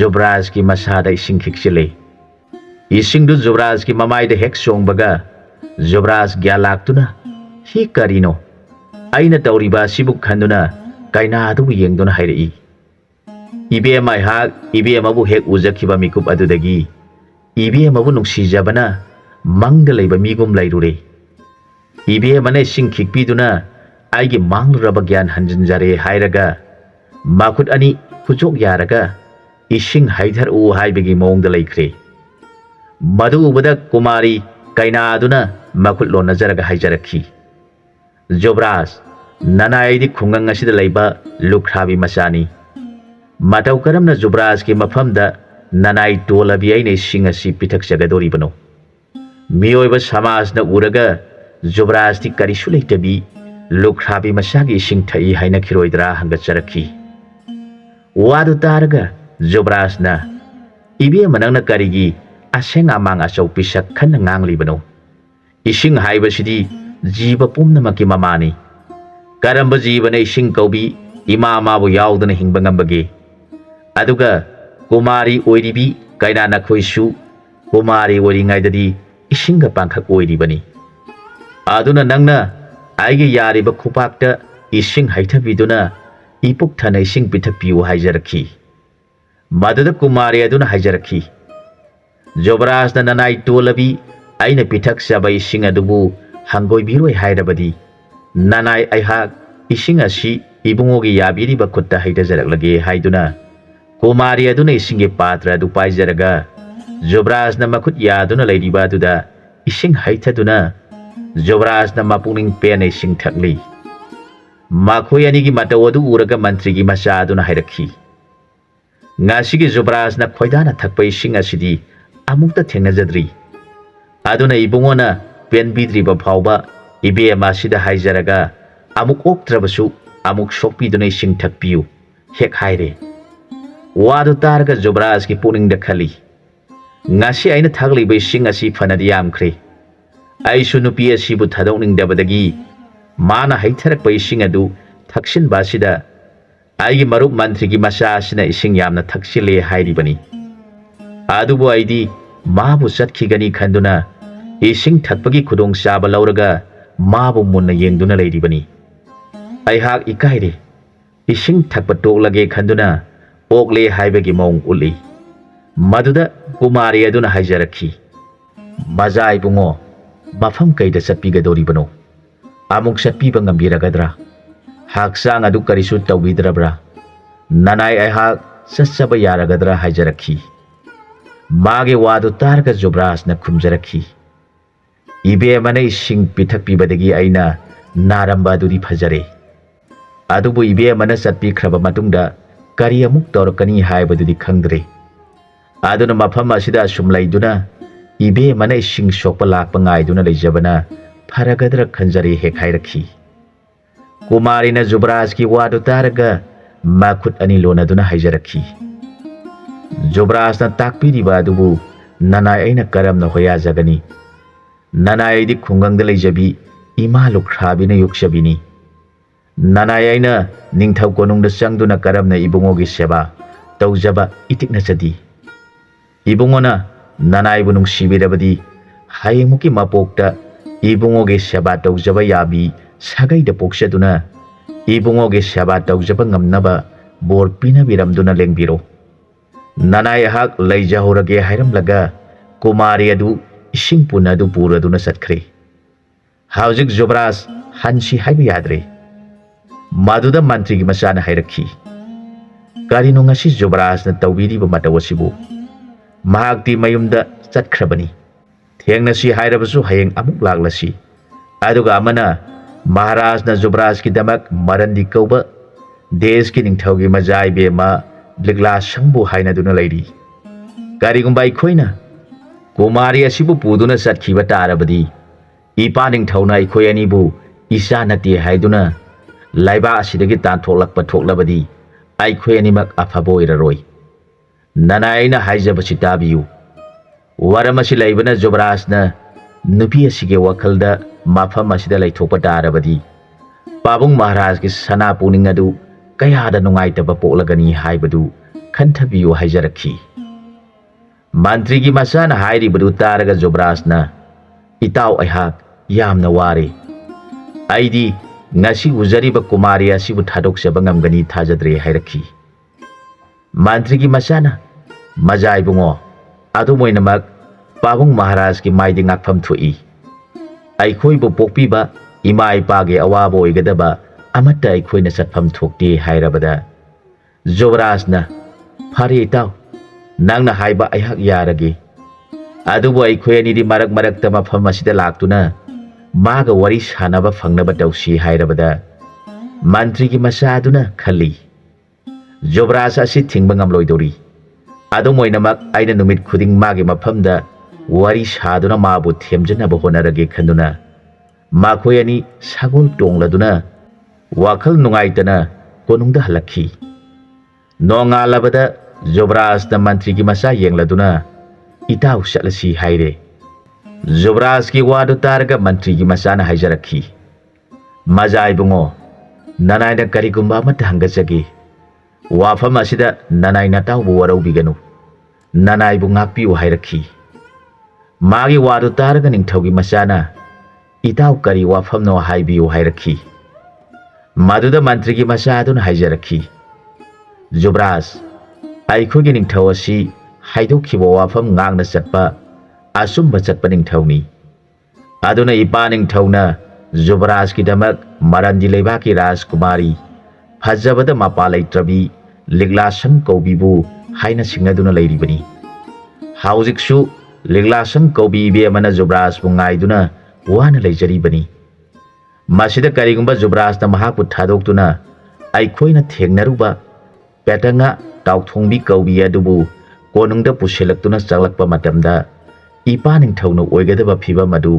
ꯖꯨꯕ꯭ꯔꯥꯖꯀꯤ ꯃꯁꯥꯗ ꯏꯁꯤꯡ ꯈꯤꯛꯆꯤꯜꯂꯦ ꯏꯁꯤꯡꯗꯨ ꯖꯨꯕ꯭ꯔꯥꯖꯀꯤ ꯃꯃꯥꯏꯗ ꯍꯦꯛ ꯆꯣꯡꯕꯒ ꯖꯨꯕ꯭ꯔꯥꯖ ꯒ꯭ꯌꯥꯟ ꯂꯥꯛꯇꯨꯅ ꯍꯤ ꯀꯔꯤꯅꯣ ꯑꯩꯅ ꯇꯧꯔꯤꯕ ꯑꯁꯤꯕꯨ ꯈꯟꯗꯨꯅ ꯀꯩꯅꯥ ꯑꯗꯨꯕꯨ ꯌꯦꯡꯗꯨꯅ ꯍꯥꯏꯔꯛꯏ ꯏꯕꯦꯝ ꯑꯩꯍꯥꯛ ꯏꯕꯦꯝꯃꯕꯨ ꯍꯦꯛ ꯎꯖꯈꯤꯕ ꯃꯤꯀꯨꯞ ꯑꯗꯨꯗꯒꯤ ꯏꯕꯦꯝꯃꯕꯨ ꯅꯨꯡꯁꯤꯖꯕꯅ ꯃꯪꯗ ꯂꯩꯕ ꯃꯤꯒꯨꯝ ꯂꯩꯔꯨꯔꯦ ꯏꯕꯦꯝꯃꯅ ꯏꯁꯤꯡ ꯈꯤꯛꯄꯤꯗꯨꯅ ꯑꯩꯒꯤ ꯃꯥꯡꯂꯨꯔꯕ ꯒ꯭ꯌꯥꯟ ꯍꯟꯖꯤꯟꯖꯔꯦ ꯍꯥꯏꯔꯒ ꯃꯈꯨꯠ ꯑꯅꯤ ꯈꯨꯆꯣꯛ ꯌꯥꯔꯒ ꯏꯁꯤꯡ ꯍꯩꯊꯔꯛꯎ ꯍꯥꯏꯕꯒꯤ ꯃꯑꯣꯡꯗ ꯂꯩꯈ꯭ꯔꯦ ꯃꯗꯨ ꯎꯕꯗ ꯀꯨꯃꯥꯔꯤ ꯀꯩꯅꯥ ꯑꯗꯨꯅ ꯃꯈꯨꯠ ꯂꯣꯟꯅꯖꯔꯒ ꯍꯥꯏꯖꯔꯛꯈꯤ ꯖꯨꯕ꯭ꯔꯥꯖ ꯅꯅꯥꯏ ꯑꯩꯗꯤ ꯈꯨꯡꯒꯪ ꯑꯁꯤꯗ ꯂꯩꯕ ꯂꯨꯈ꯭ꯔꯥꯕꯤ ꯃꯆꯥꯅꯤ ꯃꯇꯧ ꯀꯔꯝꯅ ꯖꯨꯕ꯭ꯔꯥꯖꯀꯤ ꯃꯐꯝꯗ ꯅꯅꯥꯏ ꯇꯣꯜꯂꯕꯤ ꯑꯩꯅ ꯏꯁꯤꯡ ꯑꯁꯤ ꯄꯤꯊꯛꯆꯒꯗꯧꯔꯤꯕꯅꯣ ꯃꯤꯑꯣꯏꯕ ꯁꯃꯥꯖꯅ ꯎꯔꯒ ꯖꯨꯕ꯭ꯔꯥꯖꯇꯤ ꯀꯔꯤꯁꯨ ꯂꯩꯇꯕꯤ ꯂꯨꯈ꯭ꯔꯥꯕꯤ ꯃꯆꯥꯒꯤ ꯏꯁꯤꯡ ꯊꯛꯏ ꯍꯥꯏꯅꯈꯤꯔꯣꯏꯗ꯭ꯔꯥ ꯍꯪꯒꯠꯆꯔꯛꯈꯤ ꯋꯥꯗꯨ ꯇꯥꯔꯒ ꯖꯨꯕ꯭ꯔꯥꯖꯅ ꯏꯕꯦꯝꯃ ꯅꯪꯅ ꯀꯔꯤꯒꯤ ꯑꯁꯦꯡ ꯑꯃꯥꯡ ꯑꯆꯧ ꯄꯤꯁꯛ ꯈꯟꯅ ꯉꯥꯡꯂꯤꯕꯅꯣ ꯏꯁꯤꯡ ꯍꯥꯏꯕꯁꯤꯗꯤ ꯖꯤꯕ ꯄꯨꯝꯅꯃꯛꯀꯤ ꯃꯃꯥꯅꯤ ꯀꯔꯝꯕ ꯖꯤꯕꯅ ꯏꯁꯤꯡ ꯀꯧꯕꯤ ꯏꯃꯥ ꯃꯥꯕꯨ ꯌꯥꯎꯗꯅ ꯍꯤꯡꯕ ꯉꯝꯕꯒꯦ ꯑꯗꯨꯒ ꯀꯨꯃꯥꯔꯤ ꯑꯣꯏꯔꯤꯕꯤ ꯀꯩꯅꯥ ꯅꯈꯣꯏꯁꯨ ꯀꯨꯃꯥꯔꯤ ꯑꯣꯏꯔꯤꯉꯩꯗꯗꯤ ꯏꯁꯤꯡꯒ ꯄꯥꯡꯈꯛ ꯑꯣꯏꯔꯤꯕꯅꯤ ꯑꯗꯨꯅ ꯅꯪꯅ ꯑꯩꯒꯤ ꯌꯥꯔꯤꯕ ꯈꯨꯄꯥꯛꯇ ꯏꯁꯤꯡ ꯍꯩꯊꯕꯤꯗꯨꯅ ꯏꯄꯨꯛ ꯊꯟꯅ ꯏꯁꯤꯡ ꯄꯤꯊꯛꯄꯤꯌꯨ ꯍꯥꯏꯖꯔꯛꯈꯤ ꯃꯗꯨꯗ ꯀꯨꯃꯥꯔꯤ ꯑꯗꯨꯅ ꯍꯥꯏꯖꯔꯛꯈꯤ ꯖꯨꯕ꯭ꯔꯥꯖꯅ ꯅꯅꯥꯏ ꯇꯣꯜꯂꯕꯤ ꯑꯩꯅ ꯄꯤꯊꯛꯆꯕ ꯏꯁꯤꯡ ꯑꯗꯨꯕꯨ ꯍꯪꯒꯣꯏꯕꯤꯔꯣꯏ ꯍꯥꯏꯔꯕꯗꯤ ꯅꯅꯥꯏ ꯑꯩꯍꯥꯛ ꯏꯁꯤꯡ ꯑꯁꯤ ꯏꯕꯨꯡꯉꯣꯒꯤ ꯌꯥꯕꯤꯔꯤꯕ ꯈꯨꯠꯇ ꯍꯩꯊꯖꯔꯛꯂꯒꯦ ꯍꯥꯏꯗꯨꯅ ꯀꯨꯃꯥꯔꯤ ꯑꯗꯨꯅ ꯏꯁꯤꯡꯒꯤ ꯄꯥꯇ꯭ꯔ ꯑꯗꯨ ꯄꯥꯏꯖꯔꯒ ꯖꯨꯕ꯭ꯔꯥꯖꯅ ꯃꯈꯨꯠ ꯌꯥꯗꯨꯅ ꯂꯩꯔꯤꯕ ꯑꯗꯨꯗ ꯏꯁꯤꯡ ꯍꯩꯊꯗꯨꯅ ꯖꯨꯕ꯭ꯔꯥꯖꯅ ꯃꯄꯨꯛꯅꯤꯡ ꯄꯦꯟꯅ ꯏꯁꯤꯡ ꯊꯛꯂꯤ ꯃꯈꯣꯏ ꯑꯅꯤꯒꯤ ꯃꯇꯧ ꯑꯗꯨ ꯎꯔꯒ ꯃꯟꯇ꯭ꯔꯤꯒꯤ ꯃꯆꯥ ꯑꯗꯨꯅ ꯍꯥꯏꯔꯛꯈꯤ ꯉꯁꯤꯒꯤ ꯖꯨꯕ꯭ꯔꯥꯖꯅ ꯈꯣꯏꯗꯥꯅ ꯊꯛꯄ ꯏꯁꯤꯡ ꯑꯁꯤꯗꯤ ꯑꯃꯨꯛꯇ ꯊꯦꯡꯅꯖꯗ꯭ꯔꯤ ꯑꯗꯨꯅ ꯏꯕꯨꯡꯉꯣꯅ ꯄꯦꯟꯕꯤꯗ꯭ꯔꯤꯕ ꯐꯥꯎꯕ ꯏꯕꯦꯝꯃ ꯑꯁꯤꯗ ꯍꯥꯏꯖꯔꯒ ꯑꯃꯨꯛ ꯑꯣꯛꯇ꯭ꯔꯕꯁꯨ ꯑꯃꯨꯛ ꯁꯣꯛꯄꯤꯗꯨꯅ ꯏꯁꯤꯡ ꯊꯛꯄꯤꯌꯨ हेक हायरे वादु तारगा जुबराज की पुनिंग खली ngasi aina thagli bai sing asi fanadi yamkhre aisu nupi asibu thadongning dabadagi mana haitharak bai sing adu thaksin basida aigi marup mantri gi masa asina ising yamna thaksile hairi bani adubu aidi mabu satkigani khanduna ising thakpagi khudong saba lauraga mabu munna yengduna leiri bani aihak ikaire ising thakpa toklage khanduna okle haibagi maung uli Maduda kumari aduna haijarakhi Mazai bungo mafam kaida satpigadori bano amuk satpiba ngambiragadra haksang adu karisu tawbidrabra nanai ai hak sassaba yaragadra haijarakhi mage wadu targa jobras na khumjarakhi ibe mane sing pithak pibadagi aina naramba duri phajare adubu ibe mana satpi khraba matungda kari amuk torakani haibadudi khangdre aduna mafam asida sumlaiduna ibe mana ising sokpa lakpa ngaiduna leijabana pharagadra khanjari hekhairaki kumari na jubraj ki wadu taraga makhut ani lonaduna haijarakhi jubraj na takpiri badubu nanai aina karamna hoya jagani nanai di khungangda leijabi ima lukhrabi na yukshabini nanai aina ningthau konungda changduna karamna ibungogi seba tawjaba itikna chadi Ibungona nanai bunung sibirabadi hayengmuki mapokta ibungoge seba tawjaba yabi sagai da poksaduna ibungoge seba tawjaba ngamnaba bor pina biramduna lengbiro nanai hak leijahorage hairamlaga kumari adu ising punadu puraduna satkhre haujik jobras hansi haibi yadre maduda mantri gi masana hairakhi kari no ngasi jobras na tawbiri ba matawasibu mahakti mayumda chatkrabani thengnasi hairabasu hayeng amuk laglasi aduga amana maharaj na jubraj ki damak marandi kauba desh ki ningthaugi majai bema ligla sangbu haina duna leiri karigumba ikhoina kumari asibu puduna satkhiba tarabadi ipa ningthauna ikhoi ani bu isa nati haiduna laiba asidagi tan thoklakpa thoklabadi aikhoi ani mak afabo iraroi Nanai na haijabasi tabiyu waramasi laibana jubrajna nupi asige wakhalda mafam asida laithokpa tarabadi pabung maharaj ki sana puning adu kayada nungaitaba poklagani haibadu khanthabiyu haijarakhi mantri gi masana hairi badu taraga jubrajna itaw aihak yamna ware aidi ngasi ujariba kumari asibu thadokchaba ngamgani thajadre hairakhi Mantri ki masana majai bungo adu moinamak pabung maharaj ki maidi ngakpham thui aikhoi bu pokpiba ima ipa ge awabo igadaba amata aikhoi na satpham thokti hairabada jubraj na phari taw nangna haiba aihak yarage adu bu aikhoi ani di marak marak ta mafam asida laktuna maga wari sanaba fangnaba tawsi hairabada mantri ki masa aduna khali Jubraj asi thingba ngamloidori adu moinamak aina numit khuding magi mafamda wari saduna mabu themjana ba honarage khanduna makhoi ani sagol tongladuna wakhal nungaitana konungda halakhi nongalabada Jubraj na mantri ki masa yengladuna itaw salasi haire Jubraj ki wadu targa mantri ki masa na haijarakhi majai bungo nanai na karigumba mat hangajage wafam asida nanai nataw bu warau biganu nanai bu ngakpi u hairakhi magi wadu targa ningthaugi masana itaw kari wafam no haibi u hairakhi maduda mantri gi masa adun haijarakhi jubraj aikhogi ningthau asi haidokhi bo wafam ngangna chatpa asumba chatpa ningthauni aduna ipa ningthauna jubraj ki damak marandi leiba ki rajkumari fajabada mapalai trabi liglasang kaubibu haina singaduna leiribani haujiksu liglasang kaubi be mana jubraj bungaiduna wana leijaribani masida karigumba jubraj na mahaku thadokduna aikhoina thengnaruba petanga tauthongbi kaubi adubu konungda pusilaktuna chaglakpa matamda ipa ningthauno oigadaba phiba madu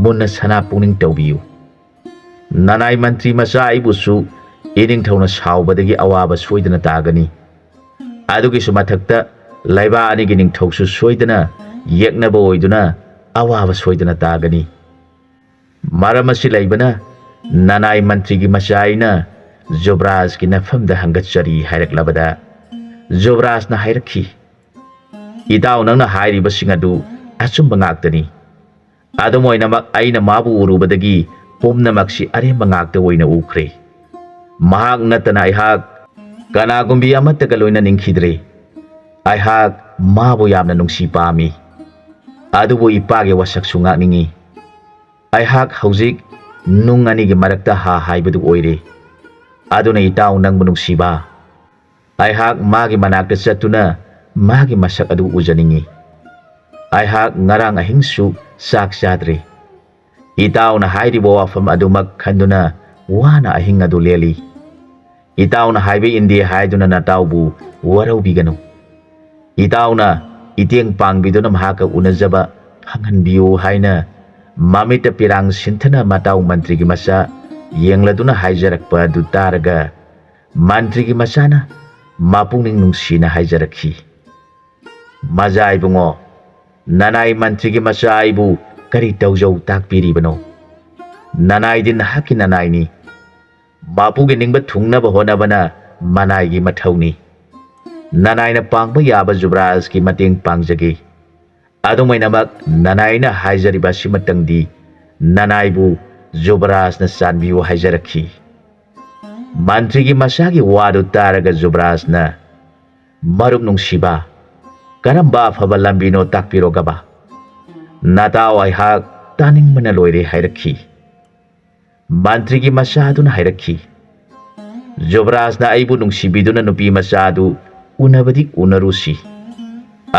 munna sana puning tawbiyu nanai mantri macha aibusu ꯏꯅꯤꯡꯊꯧꯅ ꯁꯥꯎꯕꯗꯒꯤ ꯑꯋꯥꯕ ꯁꯣꯏꯗꯅ ꯇꯥꯒꯅꯤ ꯑꯗꯨꯒꯤꯁꯨ ꯃꯊꯛꯇ ꯂꯩꯕꯥꯛ ꯑꯅꯤꯒꯤ ꯅꯤꯡꯊꯧꯁꯨ ꯁꯣꯏꯗꯅ ꯌꯦꯛꯅꯕ ꯑꯣꯏꯗꯨꯅ ꯑꯋꯥꯕ ꯁꯣꯏꯗꯅ ꯇꯥꯒꯅꯤ ꯃꯔꯝ ꯑꯁꯤ ꯂꯩꯕꯅ ꯅꯅꯥꯏ ꯃꯟꯇ꯭ꯔꯤꯒꯤ ꯃꯆꯥ ꯑꯩꯅ ꯖꯨꯕ꯭ꯔꯥꯖꯀꯤ ꯅꯐꯝꯗ ꯍꯪꯒꯠꯆꯔꯤ ꯍꯥꯏꯔꯛꯂꯕꯗ ꯖꯨꯕ꯭ꯔꯥꯖꯅ ꯍꯥꯏꯔꯛꯈꯤ ꯏꯇꯥꯎ ꯅꯪꯅ ꯍꯥꯏꯔꯤꯕꯁꯤꯡ ꯑꯗꯨ ꯑꯆꯨꯝꯕ ꯉꯥꯛꯇꯅꯤ ꯑꯗꯨꯝ ꯑꯣꯏꯅꯃꯛ ꯑꯩꯅ ꯃꯥꯕꯨ ꯎꯔꯨꯕꯗꯒꯤ ꯄꯨꯝꯅꯃꯛꯁꯤ ꯑꯔꯦꯝꯕ ꯉꯥꯛꯇ ꯑꯣꯏꯅ ꯎꯈ꯭ꯔꯦ ꯃꯍꯥꯛ ꯅꯠꯇꯅ ꯑꯩꯍꯥꯛ ꯀꯅꯥꯒꯨꯝꯕꯤ ꯑꯃꯠꯇꯒ ꯂꯣꯏꯅ ꯅꯤꯡꯈꯤꯗ꯭ꯔꯦ ꯑꯩꯍꯥꯛ ꯃꯥꯕꯨ ꯌꯥꯝꯅ ꯅꯨꯡꯁꯤ ꯄꯥꯝꯃꯤ ꯑꯗꯨꯕꯨ ꯏꯄꯥꯒꯤ ꯋꯥꯁꯛꯁꯨ ꯉꯥꯛꯅꯤꯡꯉꯤ ꯑꯩꯍꯥꯛ ꯍꯧꯖꯤꯛ ꯅꯨꯡ ꯑꯅꯤꯒꯤ ꯃꯔꯛꯇ ꯍꯥ ꯍꯥꯏꯕꯗꯨ ꯑꯣꯏꯔꯦ ꯑꯗꯨꯅ ꯏꯇꯥꯎ ꯅꯪꯕꯨ ꯅꯨꯡꯁꯤꯕ ꯑꯩꯍꯥꯛ ꯃꯥꯒꯤ ꯃꯅꯥꯛꯇ ꯆꯠꯇꯨꯅ ꯃꯥꯒꯤ ꯃꯁꯛ ꯑꯗꯨ ꯎꯖꯅꯤꯡꯉꯤ ꯑꯩꯍꯥꯛ ꯉꯔꯥꯡ ꯑꯍꯤꯡꯁꯨ ꯆꯥꯛ ꯆꯥꯗ꯭ꯔꯦ ꯏꯇꯥꯎꯅ ꯍꯥꯏꯔꯤꯕ ꯋꯥꯐꯝ ꯑꯗꯨꯃꯛ ꯈꯟꯗꯨꯅ ꯋꯥꯅ ꯑꯍꯤꯡ ꯑꯗꯨ ꯂꯦꯜꯂꯤ ꯏꯇꯥꯎꯅ ꯍꯥꯏꯕ ꯏꯟꯗꯦ ꯍꯥꯏꯗꯨꯅ ꯅꯇꯥꯎꯕꯨ ꯋꯥꯔꯧꯕꯤꯒꯅꯨ ꯏꯇꯥꯎꯅ ꯏꯇꯦꯡ ꯄꯥꯡꯕꯤꯗꯨꯅ ꯃꯍꯥꯛꯀ ꯎꯅꯖꯕ ꯐꯪꯍꯟꯕꯤꯌꯨ ꯍꯥꯏꯅ ꯃꯃꯤꯠꯇ ꯄꯤꯔꯥꯡ ꯁꯤꯟꯊꯅ ꯃꯇꯥꯎ ꯃꯟꯇ꯭ꯔꯤꯒꯤ ꯃꯆꯥ ꯌꯦꯡꯂꯗꯨꯅ ꯍꯥꯏꯖꯔꯛꯄ ꯑꯗꯨ ꯇꯥꯔꯒ ꯃꯟꯇ꯭ꯔꯤꯒꯤ ꯃꯆꯥꯅ ꯃꯄꯨꯛꯅꯤꯡ ꯅꯨꯡꯁꯤꯅ ꯍꯥꯏꯖꯔꯛꯈꯤ ꯃꯖꯥ ꯏꯕꯨꯡꯉꯣ ꯅꯅꯥꯏ ꯃꯟꯇ꯭ꯔꯤꯒꯤ ꯃꯆꯥ ꯑꯩꯕꯨ ꯀꯔꯤ ꯇꯧꯖꯧ ꯇꯥꯛꯄꯤꯔꯤꯕꯅꯣ ꯅꯅꯥꯏꯗꯤ ꯅꯍꯥꯛꯀꯤ ꯅꯅꯥꯏꯅꯤ ꯃꯄꯨꯒꯤ ꯅꯤꯡꯕ ꯊꯨꯡꯅꯕ ꯍꯣꯠꯅꯕꯅ ꯃꯅꯥꯏꯒꯤ ꯃꯊꯧꯅꯤ ꯅꯅꯥꯏꯅ ꯄꯥꯡꯕ ꯌꯥꯕ ꯖꯨꯕ꯭ꯔꯥꯖꯀꯤ ꯃꯇꯦꯡ ꯄꯥꯡꯖꯒꯦ ꯑꯗꯨꯃꯥꯏꯅꯃꯛ ꯅꯅꯥꯏꯅ ꯍꯥꯏꯖꯔꯤꯕ ꯑꯁꯤꯃꯇꯪꯗꯤ ꯅꯅꯥꯏꯕु ꯖꯨꯕ꯭ꯔꯥꯖꯅ ꯆꯥꯟꯕꯤꯌꯨ ꯍꯥꯏꯖꯔꯛꯈꯤ ꯃꯟꯇ꯭ꯔꯤꯒꯤ ꯃꯆꯥꯒꯤ ꯋꯥꯗꯨ ꯇꯥꯔꯒ ꯖꯨꯕ꯭ꯔꯥꯖꯅ ꯃꯔꯨꯞ ꯅꯨꯡꯁꯤꯕ ꯀꯔꯝꯕ ꯑꯐꯕ ꯂꯝꯕꯤꯅꯣ ꯇꯥꯛꯄꯤꯔꯣꯒꯕ ꯅꯇꯥꯎ ꯑꯩꯍꯥꯛ ꯇꯥꯅꯤꯡꯕꯅ ꯂꯣꯏꯔꯦ ꯍꯥꯏꯔꯛꯈꯤ ꯃꯟꯇ꯭ꯔꯤꯒꯤ ꯃꯆꯥ ꯑꯗꯨꯅ ꯍꯥꯏꯔꯛꯈꯤ ꯖꯨꯕ꯭ꯔꯥꯖꯅ ꯑꯩꯕꯨ ꯅꯨꯡꯁꯤꯕꯤꯗꯨꯅ ꯅꯨꯄꯤ ꯃꯆꯥ ꯑꯗꯨ ꯎꯅꯕꯗꯤ ꯎꯅꯔꯨꯁꯤ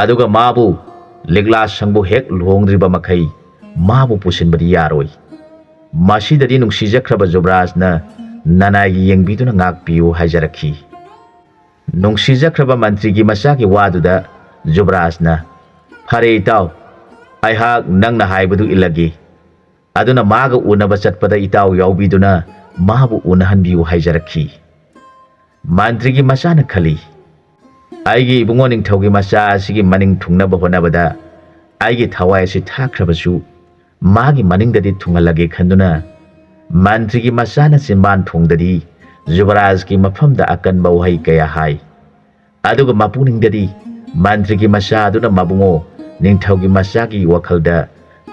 ꯑꯗꯨꯒ ꯃꯥꯕꯨ ꯂꯤꯛꯂꯥ ꯁꯪꯕꯨ ꯍꯦꯛ ꯂꯨꯍꯣꯡꯗ꯭ꯔꯤꯕ ꯃꯈꯩ ꯃꯥꯕꯨ ꯄꯨꯁꯤꯟꯕꯗꯤ ꯌꯥꯔꯣꯏ ꯃꯁꯤꯗꯗꯤ ꯅꯨꯡꯁꯤꯖꯈ꯭ꯔꯕ ꯖꯨꯕ꯭ꯔꯥꯖꯅ ꯅꯅꯥꯏꯒꯤ ꯌꯦꯡꯕꯤꯗꯨꯅ ꯉꯥꯛꯄꯤꯌꯨ ꯍꯥꯏꯖꯔꯛꯈꯤ ꯅꯨꯡꯁꯤꯖꯈ꯭ꯔꯕ ꯃꯟꯇ꯭ꯔꯤꯒꯤ ꯃꯆꯥꯒꯤ ꯋꯥꯗꯨꯗ ꯖꯨꯕ꯭ꯔꯥꯖꯅ ꯐꯔꯦ ꯏꯇꯥꯎ ꯑꯩꯍꯥꯛ ꯅꯪꯅ ꯍꯥꯏꯕꯗꯨ ꯏꯜꯂꯒꯦ ꯑꯗꯨꯅ ꯃꯥꯒ ꯎꯅꯕ ꯆꯠꯄꯗ ꯏꯇꯥꯎ ꯌꯥꯎꯕꯤꯗꯨꯅ ꯃꯥꯕꯨ ꯎꯅꯍꯟꯕꯤꯌꯨ ꯍꯥꯏꯖꯔꯛꯈꯤ ꯃꯟꯇ꯭ꯔꯤꯒꯤ ꯃꯆꯥꯅ ꯈꯜꯂꯤ ꯑꯩꯒꯤ ꯏꯕꯨꯡꯉꯣ ꯅꯤꯡꯊꯧꯒꯤ ꯃꯆꯥ ꯑꯁꯤꯒꯤ ꯃꯅꯤꯡ ꯊꯨꯡꯅꯕ ꯍꯣꯠꯅꯕꯗ ꯑꯩꯒꯤ ꯊꯋꯥꯏ ꯑꯁꯤ ꯊꯥꯈ꯭ꯔꯕꯁꯨ ꯃꯥꯒꯤ ꯃꯅꯤꯡꯗꯗꯤ ꯊꯨꯡꯍꯜꯂꯒꯦ ꯈꯟꯗꯨꯅ ꯃꯟꯇ꯭ꯔꯤꯒꯤ ꯃꯆꯥꯅ ꯆꯤꯟꯕꯥꯟ ꯊꯣꯡꯗꯗꯤ ꯖꯨꯕ꯭ꯔꯥꯖꯀꯤ ꯃꯐꯝꯗ ꯑꯀꯟꯕ ꯋꯥꯍꯩ ꯀꯌꯥ ꯍꯥꯏ ꯑꯗꯨꯒ ꯃꯄꯨꯅꯤꯡꯗꯗꯤ ꯃꯟꯇ꯭ꯔꯤꯒꯤ ꯃꯆꯥ ꯑꯗꯨꯅ ꯃꯕꯨꯡꯉꯣ ꯅꯤꯡꯊꯧꯒꯤ ꯃꯆꯥꯒꯤ ꯋꯥꯈꯜꯗ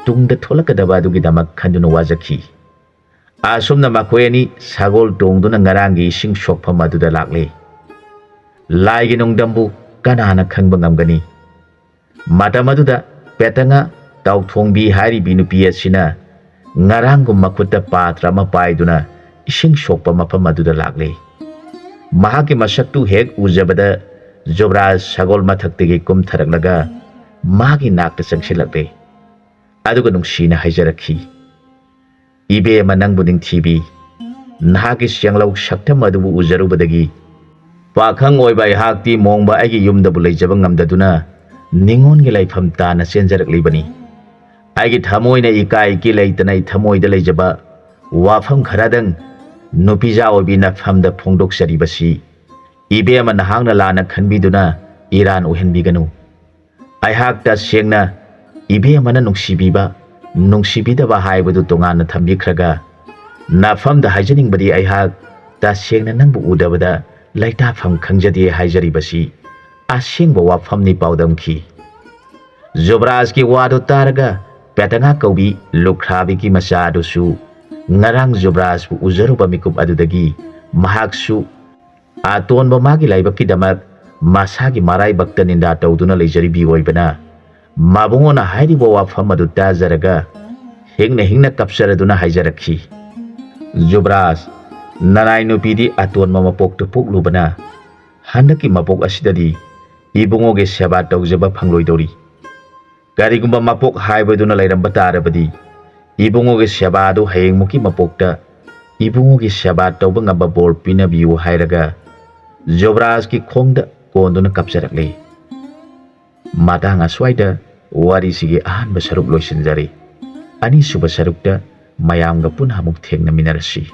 ꯇꯨꯡꯗ ꯊꯣꯛꯂꯛꯀꯗꯕ ꯑꯗꯨꯒꯤꯗꯃꯛ ꯈꯟꯗꯨꯅ ꯋꯥꯖꯈꯤ ꯑꯁꯨꯝꯅ ꯃꯈꯣꯏ ꯑꯅꯤ ꯁꯒꯣꯜ ꯇꯣꯡꯗꯨꯅ ꯉꯔꯥꯡꯒꯤ ꯏꯁꯤꯡ ꯁꯣꯛꯐꯝ ꯑꯗꯨꯗ ꯂꯥꯛꯂꯦ ꯂꯥꯏꯒꯤ ꯅꯣꯡꯗꯝꯕꯨ ꯀꯅꯥꯅ ꯈꯪꯕ ꯉꯝꯒꯅꯤ ꯃꯇꯝ ꯑꯗꯨꯗ ꯄꯦꯇꯉꯥ ꯇꯥꯎꯊꯣꯡꯕꯤ ꯍꯥꯏꯔꯤꯕꯤ ꯅꯨꯄꯤ ꯑꯁꯤꯅ ꯉꯔꯥꯡꯒꯨꯝ ꯃꯈꯨꯠꯇ ꯄꯥꯇ꯭ꯔ ꯑꯃ ꯄꯥꯏꯗꯨꯅ ꯏꯁꯤꯡ ꯁꯣꯛꯄ ꯃꯐꯝ ꯑꯗꯨꯗ ꯂꯥꯛꯂꯦ ꯃꯍꯥꯛꯀꯤ ꯃꯁꯛꯇꯨ ꯍꯦꯛ ꯎꯖꯕꯗ ꯖꯨꯕ꯭ꯔꯥꯖ ꯁꯒꯣꯜ ꯃꯊꯛꯇꯒꯤ ꯀꯨꯝꯊꯔꯛꯂꯒ ꯃꯥꯒꯤ ꯅꯥꯛꯇ ꯆꯪꯁꯤꯜꯂꯛꯂꯦ ꯑꯗꯨꯒ ꯅꯨꯡꯁꯤꯅ ꯍꯥꯏꯖꯔꯛꯈꯤ ꯏꯕꯦꯝꯃ ꯅꯪꯕꯨ ꯅꯤꯡꯊꯤꯕꯤ ꯅꯍꯥꯛꯀꯤ ꯁꯦꯡꯂꯧ ꯁꯛꯇꯝ ꯑꯗꯨꯕꯨ ꯎꯖꯔꯨꯕꯗꯒꯤ ꯄꯥꯈꯪ ꯑꯣꯏꯕ ꯑꯩꯍꯥꯛꯇꯤ ꯃꯣꯡꯕ ꯑꯩꯒꯤ ꯌꯨꯝꯗꯕꯨ ꯂꯩꯖꯕ ꯉꯝꯗꯗꯨꯅ ꯅꯤꯉꯣꯟꯒꯤ ꯂꯩꯐꯝ ꯇꯥꯅ ꯆꯦꯟꯖꯔꯛꯂꯤꯕꯅꯤ ꯑꯩꯒꯤ ꯊꯃꯣꯏꯅ ꯏꯀꯥꯏ ꯏꯀꯤ ꯂꯩꯇꯅ ꯊꯃꯣꯏꯗ ꯂꯩꯖꯕ ꯋꯥꯐꯝ ꯈꯔꯗꯪ ꯅꯨꯄꯤꯖꯥ ꯑꯣꯏꯕꯤ ꯅꯐꯝꯗ ꯐꯣꯡꯗꯣꯛꯆꯔꯤꯕꯁꯤ ꯏꯕꯦꯝꯃ ꯅꯍꯥꯛꯅ ꯂꯥꯟꯅ ꯈꯟꯕꯤꯗꯨꯅ ꯏꯔꯥꯟ ꯑꯣꯏꯍꯟꯕꯤꯒꯅꯨ ꯑꯩꯍꯥꯛ ꯇꯁꯦꯡꯅ ꯏꯕꯦꯝꯃꯅ ꯅꯨꯡꯁꯤꯕꯤꯕ ꯅꯨꯡꯁꯤꯕꯤꯗꯕ ꯍꯥꯏꯕꯗꯨ ꯇꯣꯉꯥꯟꯅ ꯊꯝꯕꯤꯈ꯭ꯔꯒ ꯅꯐꯝꯗ ꯍꯥꯏꯖꯅꯤꯡꯕꯗꯤ ꯑꯩꯍꯥꯛ ꯇꯁꯦꯡꯅ ꯅꯪꯕꯨ ꯎꯗꯕꯗ ꯂꯩꯇꯥꯐꯝ ꯈꯪꯖꯗꯦ ꯍꯥꯏꯖꯔꯤꯕꯁꯤ ꯑꯁꯦꯡꯕ ꯋꯥꯐꯝꯅꯤ ꯄꯥꯎꯗꯝꯈꯤ ꯖꯨꯕ꯭ꯔꯥꯖꯀꯤ ꯋꯥꯗꯨ ꯇꯥꯔꯒ ꯄꯦꯇꯉꯥ ꯀꯧꯕꯤ ꯂꯨꯈ꯭ꯔꯥꯕꯤꯒꯤ ꯃꯆꯥ ꯑꯗꯨꯁꯨ ꯉꯔꯥꯡ ꯖꯨꯕ꯭ꯔꯥꯖꯕꯨ ꯎꯖꯔꯨꯕ ꯃꯤꯀꯨꯞ ꯑꯗꯨꯗꯒꯤ ꯃꯍꯥꯛꯁꯨ ꯑꯇꯣꯟꯕ ꯃꯥꯒꯤ ꯂꯥꯏꯕꯛꯀꯤꯗꯃꯛ ꯃꯁꯥꯒꯤ ꯃꯔꯥꯏꯕꯛꯇ ꯅꯤꯟꯗꯥ ꯇꯧꯗꯨꯅ ꯂꯩꯖꯔꯤꯕꯤ ꯑꯣꯏꯕꯅ ꯃꯕꯨꯡꯉꯣꯅ ꯍꯥꯏꯔꯤꯕ ꯋꯥꯐꯝ ꯑꯗꯨ ꯇꯥꯖꯔꯒ ꯍꯤꯡꯅ ꯍꯤꯡꯅ ꯀꯞꯆꯔꯗꯨꯅ ꯍꯥꯏꯖꯔꯛꯈꯤ ꯖꯨꯕ꯭ꯔꯥꯖ ꯅꯅꯥꯏ ꯅꯨꯄꯤꯗꯤ ꯑꯇꯣꯟꯕ ꯃꯄꯣꯛꯇ ꯄꯣꯛꯂꯨꯕꯅ ꯍꯟꯗꯛꯀꯤ ꯃꯄꯣꯛ ꯑꯁꯤꯗꯗꯤ ꯏꯕꯨꯡꯉꯣꯒꯤ ꯁꯦꯕꯥ ꯇꯧꯖꯕ ꯐꯪꯂꯣꯏꯗꯧꯔꯤ ꯀꯔꯤꯒꯨꯝꯕ ꯃꯄꯣꯛ ꯍꯥꯏꯕꯗꯨꯅ ꯂꯩꯔꯝꯕ ꯇꯥꯔꯕꯗꯤ ꯏꯕꯨꯡꯉꯣꯒꯤ ꯁꯦꯕꯥ ꯑꯗꯨ ꯍꯌꯦꯡꯃꯨꯛꯀꯤ ꯃꯄꯣꯛꯇ ꯏꯕꯨꯡꯉꯣꯒꯤ ꯁꯦꯕꯥ ꯇꯧꯕ ꯉꯝꯕ ꯕꯣꯔ ꯄꯤꯅꯕꯤꯌꯨ ꯍꯥꯏꯔꯒ ꯖꯨꯕ꯭ꯔꯥꯖꯀꯤ ꯈꯣꯡꯗ ꯀꯣꯟꯗꯨꯅ ꯀꯞꯆꯔꯛꯂꯦ ꯃꯇꯥꯡ ꯑꯁ꯭ꯋꯥꯏꯗ ꯋꯥꯔꯤꯁꯤꯒꯤ ꯑꯍꯥꯟꯕ ꯁꯔꯨꯛ ꯂꯣꯏꯁꯤꯟꯖꯔꯦ ꯑꯅꯤꯁꯨꯕ ꯁꯔꯨꯛꯇ ꯃꯌꯥꯝꯒ ꯄꯨꯟꯅ ꯑꯃꯨꯛ ꯊꯦꯡꯅꯃꯤꯟꯅꯔꯁꯤ